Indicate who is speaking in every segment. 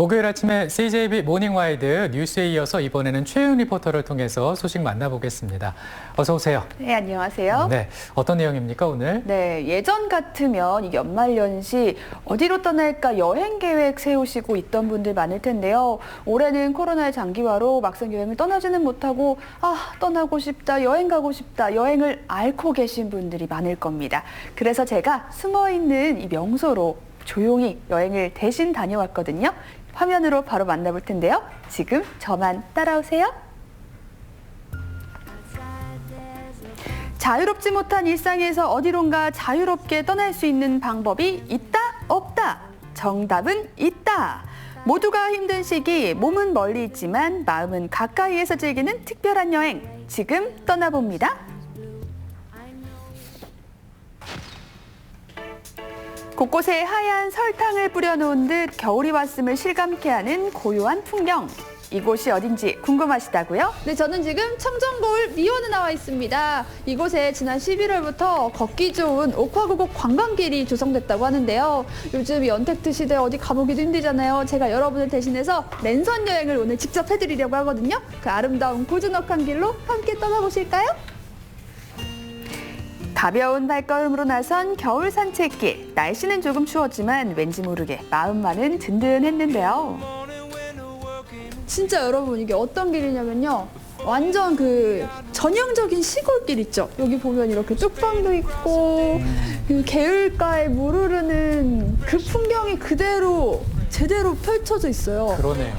Speaker 1: 목요일 아침에 CJB 모닝와이드 뉴스에 이어서 이번에는 최윤 리포터를 통해서 소식 만나보겠습니다. 어서 오세요.
Speaker 2: 네, 안녕하세요.
Speaker 1: 네, 어떤 내용입니까 오늘?
Speaker 2: 네, 예전 같으면 이 연말연시 어디로 떠날까 여행 계획 세우시고 있던 분들 많을 텐데요. 올해는 코로나의 장기화로 막상 여행을 떠나지는 못하고 떠나고 싶다, 여행 가고 싶다, 여행을 앓고 계신 분들이 많을 겁니다. 그래서 제가 숨어있는 이 명소로 조용히 여행을 대신 다녀왔거든요. 화면으로 바로 만나볼 텐데요. 지금 저만 따라오세요. 자유롭지 못한 일상에서 어디론가 자유롭게 떠날 수 있는 방법이 있다, 없다? 정답은 있다. 모두가 힘든 시기, 몸은 멀리 있지만 마음은 가까이에서 즐기는 특별한 여행. 지금 떠나봅니다. 곳곳에 하얀 설탕을 뿌려놓은 듯 겨울이 왔음을 실감케 하는 고요한 풍경. 이곳이 어딘지 궁금하시다고요?
Speaker 3: 네, 저는 지금 청정거울 미원에 나와 있습니다. 이곳에 지난 11월부터 걷기 좋은 옥화구곡 관광길이 조성됐다고 하는데요. 요즘 이 언택트 시대에 어디 가보기도 힘들잖아요. 제가 여러분을 대신해서 랜선 여행을 오늘 직접 해드리려고 하거든요. 그 아름다운 고즈넉한 길로 함께 떠나보실까요?
Speaker 2: 가벼운 발걸음으로 나선 겨울 산책길. 날씨는 조금 추웠지만 왠지 모르게 마음만은 든든했는데요.
Speaker 3: 진짜 여러분, 이게 어떤 길이냐면요. 완전 그 전형적인 시골길 있죠. 여기 보면 이렇게 뚝방도 있고 그 개울가에 물 흐르는 그 풍경이 그대로 제대로 펼쳐져 있어요.
Speaker 1: 그러네요.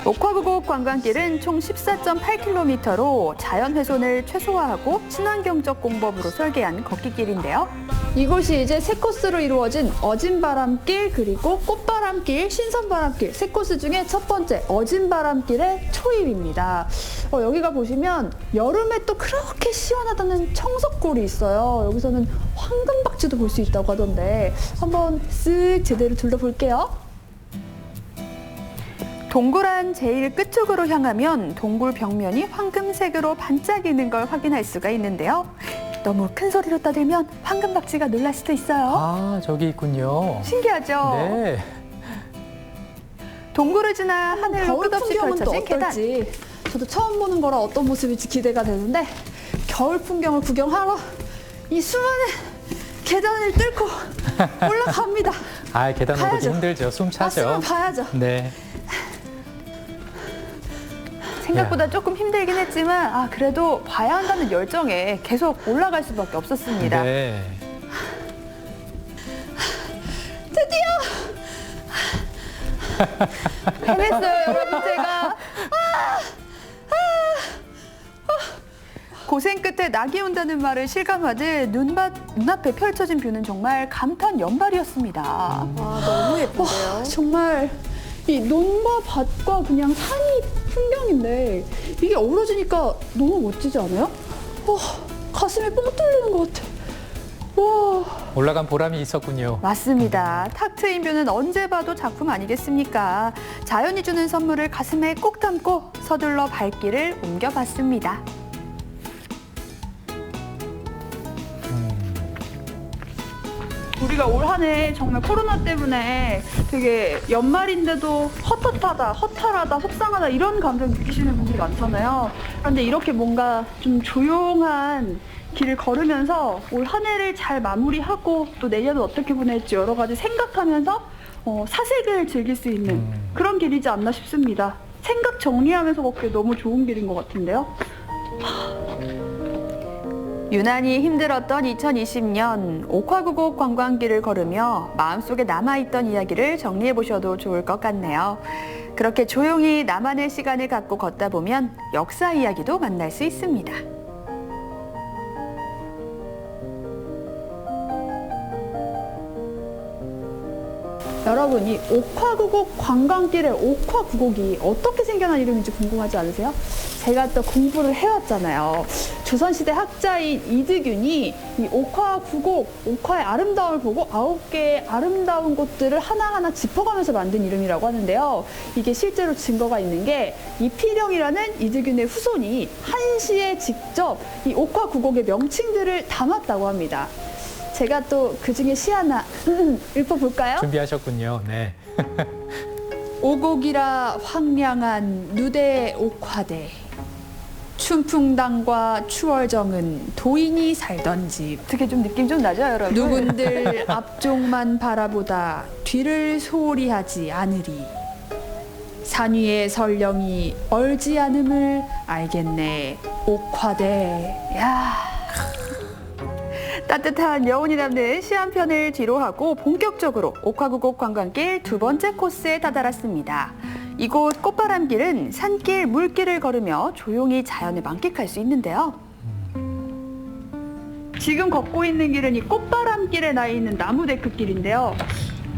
Speaker 2: 옥화구곡 관광길은 총 14.8km로 자연 훼손을 최소화하고 친환경적 공법으로 설계한 걷기길인데요.
Speaker 3: 이곳이 이제 세 코스로 이루어진 어진바람길, 그리고 꽃바람길, 신선바람길 세 코스 중에 첫 번째 어진바람길의 초입입니다. 여기가 보시면 여름에 또 그렇게 시원하다는 청석골이 있어요. 여기서는 황금박쥐도 볼 수 있다고 하던데 한번 쓱 제대로 둘러볼게요.
Speaker 2: 동굴안 제일 끝쪽으로 향하면 동굴 벽면이 황금색으로 반짝이는 걸 확인할 수가 있는데요. 너무 큰 소리로 떠들면 황금박쥐가 놀랄 수도 있어요.
Speaker 1: 아, 저기 있군요.
Speaker 2: 신기하죠?
Speaker 1: 네.
Speaker 2: 동굴을 지나 하늘로
Speaker 3: 겨울
Speaker 2: 끝없이
Speaker 3: 풍경은 또
Speaker 2: 펼쳐진 계단.
Speaker 3: 어떨지 저도 처음 보는 거라 어떤 모습일지 기대가 되는데 겨울 풍경을 구경하러 이 수많은 계단을 뚫고 올라갑니다.
Speaker 1: 아, 계단 오르기
Speaker 3: 가야죠.
Speaker 1: 힘들죠. 숨 차죠.
Speaker 3: 봤으면 봐야죠.
Speaker 1: 네.
Speaker 2: 생각보다 조금 힘들긴 했지만 그래도 봐야 한다는 열정에 계속 올라갈 수밖에 없었습니다.
Speaker 1: 네.
Speaker 2: 해냈어요, 여러분. 제가 고생 끝에 낙이 온다는 말을 실감하듯 눈앞에 펼쳐진 뷰는 정말 감탄 연발이었습니다.
Speaker 3: 너무 예쁜데요? 정말 이 논과 밭과 그냥 산이 풍경인데 이게 어우러지니까 너무 멋지지 않아요? 가슴이 뻥 뚫리는 것 같아. 와.
Speaker 1: 올라간 보람이 있었군요.
Speaker 2: 맞습니다. 탁 트인 뷰는 언제 봐도 작품 아니겠습니까? 자연이 주는 선물을 가슴에 꼭 담고 서둘러 발길을 옮겨봤습니다. 우리가 올 한 해 정말 코로나 때문에 되게 연말인데도 헛헛하다, 허탈하다, 속상하다 이런 감정 느끼시는 분들이 많잖아요. 그런데 이렇게 뭔가 좀 조용한 길을 걸으면서 올 한 해를 잘 마무리하고 또 내년은 어떻게 보낼지 여러 가지 생각하면서 사색을 즐길 수 있는 그런 길이지 않나 싶습니다. 생각 정리하면서 걷기 너무 좋은 길인 것 같은데요. 유난히 힘들었던 2020년 옥화구곡 관광길을 걸으며 마음속에 남아있던 이야기를 정리해보셔도 좋을 것 같네요. 그렇게 조용히 나만의 시간을 갖고 걷다 보면 역사 이야기도 만날 수 있습니다.
Speaker 3: 여러분, 이 옥화구곡 관광길의 옥화구곡이 어떻게 생겨난 이름인지 궁금하지 않으세요? 제가 또 공부를 해왔잖아요. 조선시대 학자인 이득윤이 이 옥화구곡, 옥화의 아름다움을 보고 9개의 아름다운 곳들을 하나하나 짚어가면서 만든 이름이라고 하는데요. 이게 실제로 증거가 있는 게 이필영이라는 이득윤의 후손이 한시에 직접 이 옥화구곡의 명칭들을 담았다고 합니다. 제가 또 그중에 시 하나 읊어볼까요?
Speaker 1: 준비하셨군요. 네.
Speaker 3: 오곡이라 황량한 누대 옥화대. 춘풍당과 추월정은 도인이 살던 집.
Speaker 2: 어떻게 좀 느낌 좀 나죠, 여러분?
Speaker 3: 누군들 앞쪽만 바라보다 뒤를 소홀히 하지 않으리. 산 위의 설령이 얼지 않음을 알겠네. 옥화대.
Speaker 2: 야, 따뜻한 여운이 남는 시 한 편을 뒤로하고 본격적으로 옥화구곡 관광길 두 번째 코스에 다다랐습니다. 이곳 꽃바람길은 산길, 물길을 걸으며 조용히 자연을 만끽할 수 있는데요. 지금 걷고 있는 길은 이 꽃바람길에 나 있는 나무데크길인데요.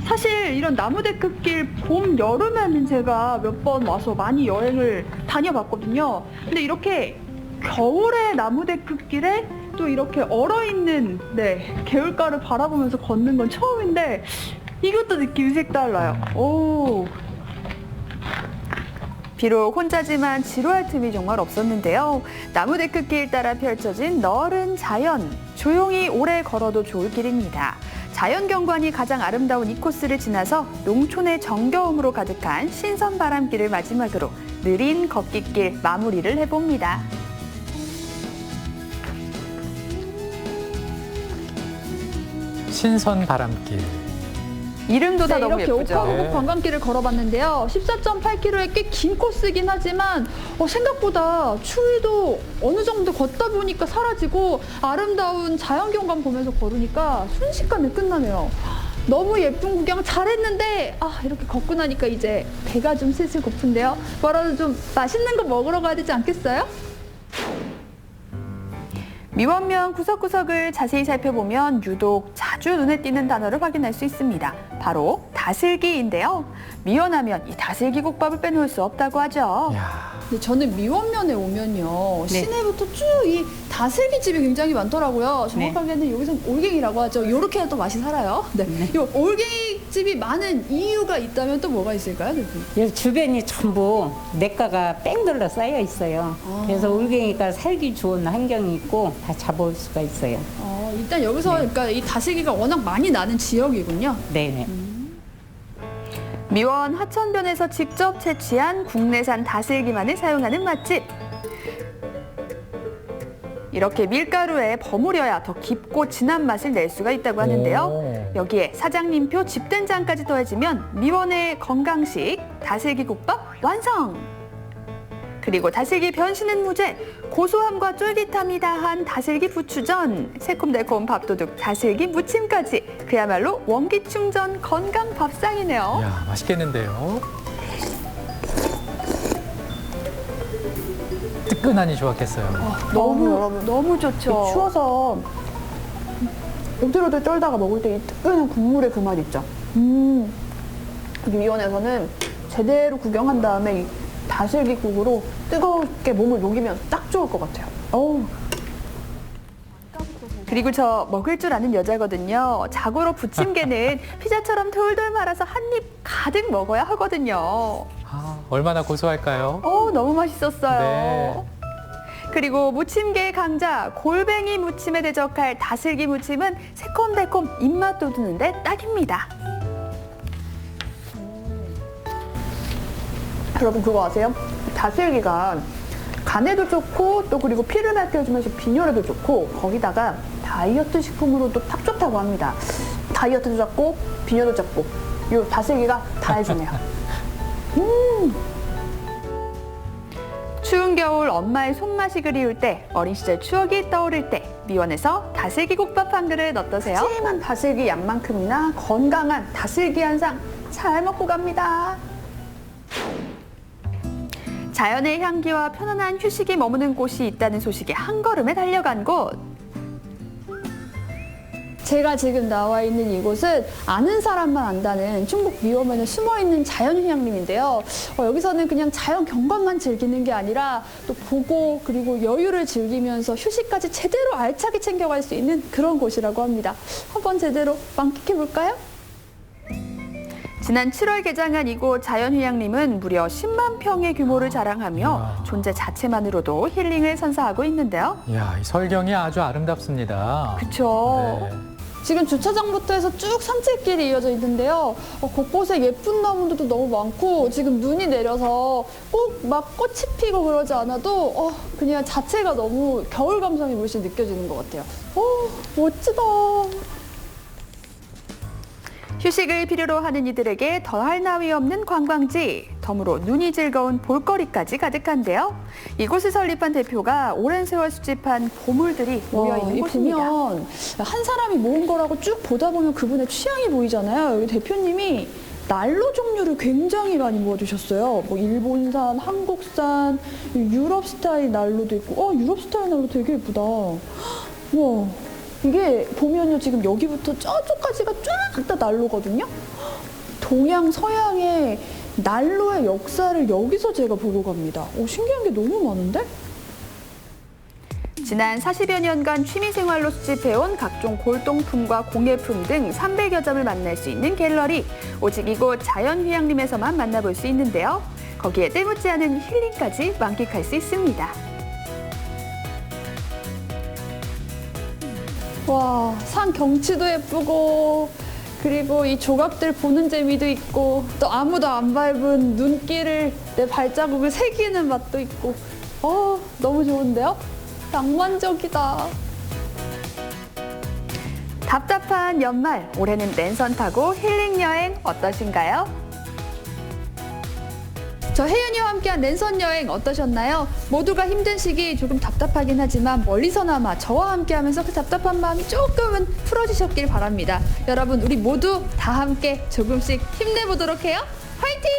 Speaker 2: 사실 이런 나무데크길 봄, 여름에는 제가 몇 번 와서 많이 여행을 다녀봤거든요. 근데 이렇게 겨울에 나무데크길에 또 이렇게 얼어있는 개울가를 바라보면서 걷는 건 처음인데 이것도 느낌이 색달라요. 오. 비록 혼자지만 지루할 틈이 정말 없었는데요. 나무데크길 따라 펼쳐진 너른 자연, 조용히 오래 걸어도 좋을 길입니다. 자연경관이 가장 아름다운 이 코스를 지나서 농촌의 정겨움으로 가득한 신선 바람길을 마지막으로 느린 걷기길 마무리를 해봅니다.
Speaker 1: 신선 바람길.
Speaker 2: 이름도 다 너무
Speaker 3: 이렇게
Speaker 2: 예쁘죠.
Speaker 3: 옥화구곡
Speaker 1: 네.
Speaker 3: 관광길을 걸어봤는데요. 14.8km의 꽤 긴 코스이긴 하지만 생각보다 추위도 어느 정도 걷다 보니까 사라지고 아름다운 자연경관 보면서 걸으니까 순식간에 끝나네요. 너무 예쁜 구경 잘했는데 이렇게 걷고 나니까 이제 배가 좀 슬슬 고픈데요. 뭐라도 좀 맛있는 거 먹으러 가야 되지 않겠어요?
Speaker 2: 미원면 구석구석을 자세히 살펴보면 유독 자주 눈에 띄는 단어를 확인할 수 있습니다. 바로 다슬기인데요. 미원하면 이 다슬기 국밥을 빼놓을 수 없다고 하죠.
Speaker 1: 야,
Speaker 3: 근데 저는 미원면에 오면요.
Speaker 4: 네.
Speaker 3: 시내부터 쭉 이 다슬기 집이 굉장히 많더라고요. 정확하게는 여기서는 올갱이라고 하죠. 이렇게 해도 맛이 살아요. 네. 이 올갱이 집이 많은 이유가 있다면 또 뭐가 있을까요, 대표님?
Speaker 4: 여기 주변이 전부 냇가가 뺑돌러 쌓여 있어요. 그래서 올갱이가 살기 좋은 환경이 있고 다 잡아올 수가 있어요.
Speaker 3: 일단 여기서 그러니까 이 다슬기가 워낙 많이 나는 지역이군요.
Speaker 4: 네네.
Speaker 2: 미원 하천변에서 직접 채취한 국내산 다슬기만을 사용하는 맛집. 이렇게 밀가루에 버무려야 더 깊고 진한 맛을 낼 수가 있다고 하는데요.
Speaker 1: 오.
Speaker 2: 여기에 사장님표 집된장까지 더해지면 미원의 건강식 다슬기 국밥 완성! 그리고 다슬기 변신은 무죄, 고소함과 쫄깃함이 다한 다슬기 부추전, 새콤달콤 밥도둑 다슬기 무침까지 그야말로 원기 충전 건강 밥상이네요.
Speaker 1: 야, 맛있겠는데요. 뜨끈하니 좋았겠어요.
Speaker 2: 너무 좋죠.
Speaker 3: 추워서 엎드려도 떨다가 먹을 때 이 뜨끈한 국물의 그 맛 있죠. 여기 미원에서는 제대로 구경한 다음에 이 다슬기국으로 뜨겁게 몸을 녹이면 딱 좋을 것 같아요. 어우.
Speaker 2: 그리고 저 먹을 줄 아는 여자거든요. 자고로 부침개는 피자처럼 돌돌 말아서 한 입 가득 먹어야 하거든요.
Speaker 1: 얼마나 고소할까요?
Speaker 2: 너무 맛있었어요.
Speaker 1: 네.
Speaker 2: 그리고 무침개의 강자 골뱅이 무침에 대적할 다슬기 무침은 새콤달콤 입맛 돋우는데 딱입니다.
Speaker 3: 여러분 그거 아세요? 다슬기가 간에도 좋고 또 그리고 피를 맑게 해주면서 빈혈에도 좋고 거기다가 다이어트 식품으로도 딱 좋다고 합니다. 다이어트도 잡고 빈혈도 잡고 이 다슬기가 다 해주네요.
Speaker 2: 추운 겨울 엄마의 손맛이 그리울 때, 어린 시절 추억이 떠오를 때 미원에서 다슬기 국밥 한 그릇 어떠세요?
Speaker 3: 푸짐한 다슬기 양만큼이나 건강한 다슬기 한 상 잘 먹고 갑니다.
Speaker 2: 자연의 향기와 편안한 휴식이 머무는 곳이 있다는 소식에 한 걸음에 달려간 곳.
Speaker 3: 제가 지금 나와 있는 이곳은 아는 사람만 안다는 충북 미원면에 숨어있는 자연휴양림인데요. 여기서는 그냥 자연 경관만 즐기는 게 아니라 또 보고 그리고 여유를 즐기면서 휴식까지 제대로 알차게 챙겨갈 수 있는 그런 곳이라고 합니다. 한번 제대로 만끽해볼까요?
Speaker 2: 지난 7월 개장한 이곳 자연휴양림은 무려 10만 평의 규모를 자랑하며
Speaker 1: 이야.
Speaker 2: 존재 자체만으로도 힐링을 선사하고 있는데요.
Speaker 1: 이야, 이 설경이 아주 아름답습니다.
Speaker 2: 그쵸?
Speaker 1: 네.
Speaker 3: 지금 주차장부터 해서 쭉 산책길이 이어져 있는데요. 곳곳에 예쁜 나무들도 너무 많고 지금 눈이 내려서 꼭 막 꽃이 피고 그러지 않아도 그냥 자체가 너무 겨울 감성이 물씬 느껴지는 것 같아요. 멋지다.
Speaker 2: 휴식을 필요로 하는 이들에게 더할 나위 없는 관광지, 덤으로 눈이 즐거운 볼거리까지 가득한데요. 이곳을 설립한 대표가 오랜 세월 수집한 보물들이 모여있는
Speaker 3: 이
Speaker 2: 곳입니다.
Speaker 3: 보면 한 사람이 모은 거라고 쭉 보다 보면 그분의 취향이 보이잖아요. 여기 대표님이 난로 종류를 굉장히 많이 모아주셨어요. 뭐 일본산, 한국산, 유럽 스타일 난로도 있고, 유럽 스타일 난로 되게 예쁘다. 와, 이게 보면요 지금 여기부터 저쪽까지가 쫙 다 난로거든요. 동양, 서양의 난로의 역사를 여기서 제가 보고 갑니다. 신기한 게 너무 많은데?
Speaker 2: 지난 40여 년간 취미생활로 수집해온 각종 골동품과 공예품 등 300여 점을 만날 수 있는 갤러리. 오직 이곳 자연휴양림에서만 만나볼 수 있는데요. 거기에 때묻지 않은 힐링까지 만끽할 수 있습니다.
Speaker 3: 와, 산 경치도 예쁘고 그리고 이 조각들 보는 재미도 있고 또 아무도 안 밟은 눈길을 내 발자국을 새기는 맛도 있고 너무 좋은데요? 낭만적이다.
Speaker 2: 답답한 연말, 올해는 랜선 타고 힐링 여행 어떠신가요?
Speaker 3: 저 혜윤이와 함께한 랜선 여행 어떠셨나요? 모두가 힘든 시기 조금 답답하긴 하지만 멀리서나마 저와 함께하면서 그 답답한 마음이 조금은 풀어지셨길 바랍니다. 여러분 우리 모두 다 함께 조금씩 힘내보도록 해요. 화이팅!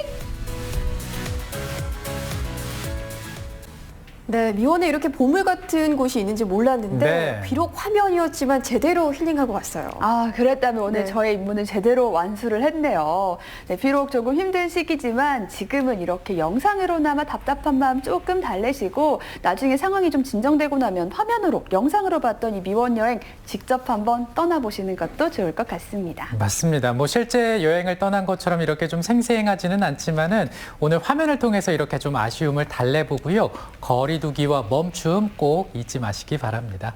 Speaker 5: 네, 미원에 이렇게 보물 같은 곳이 있는지 몰랐는데
Speaker 1: 네.
Speaker 5: 비록 화면이었지만 제대로 힐링하고 왔어요.
Speaker 2: 그랬다면 오늘
Speaker 5: 네.
Speaker 2: 저의 임무는 제대로 완수를 했네요. 네, 비록 조금 힘든 시기지만 지금은 이렇게 영상으로나마 답답한 마음 조금 달래시고 나중에 상황이 좀 진정되고 나면 화면으로, 영상으로 봤던 이 미원 여행 직접 한번 떠나보시는 것도 좋을 것 같습니다.
Speaker 1: 맞습니다. 뭐 실제 여행을 떠난 것처럼 이렇게 좀 생생하지는 않지만은 오늘 화면을 통해서 이렇게 좀 아쉬움을 달래보고요. 거리두기와 멈춤 꼭 잊지 마시기 바랍니다.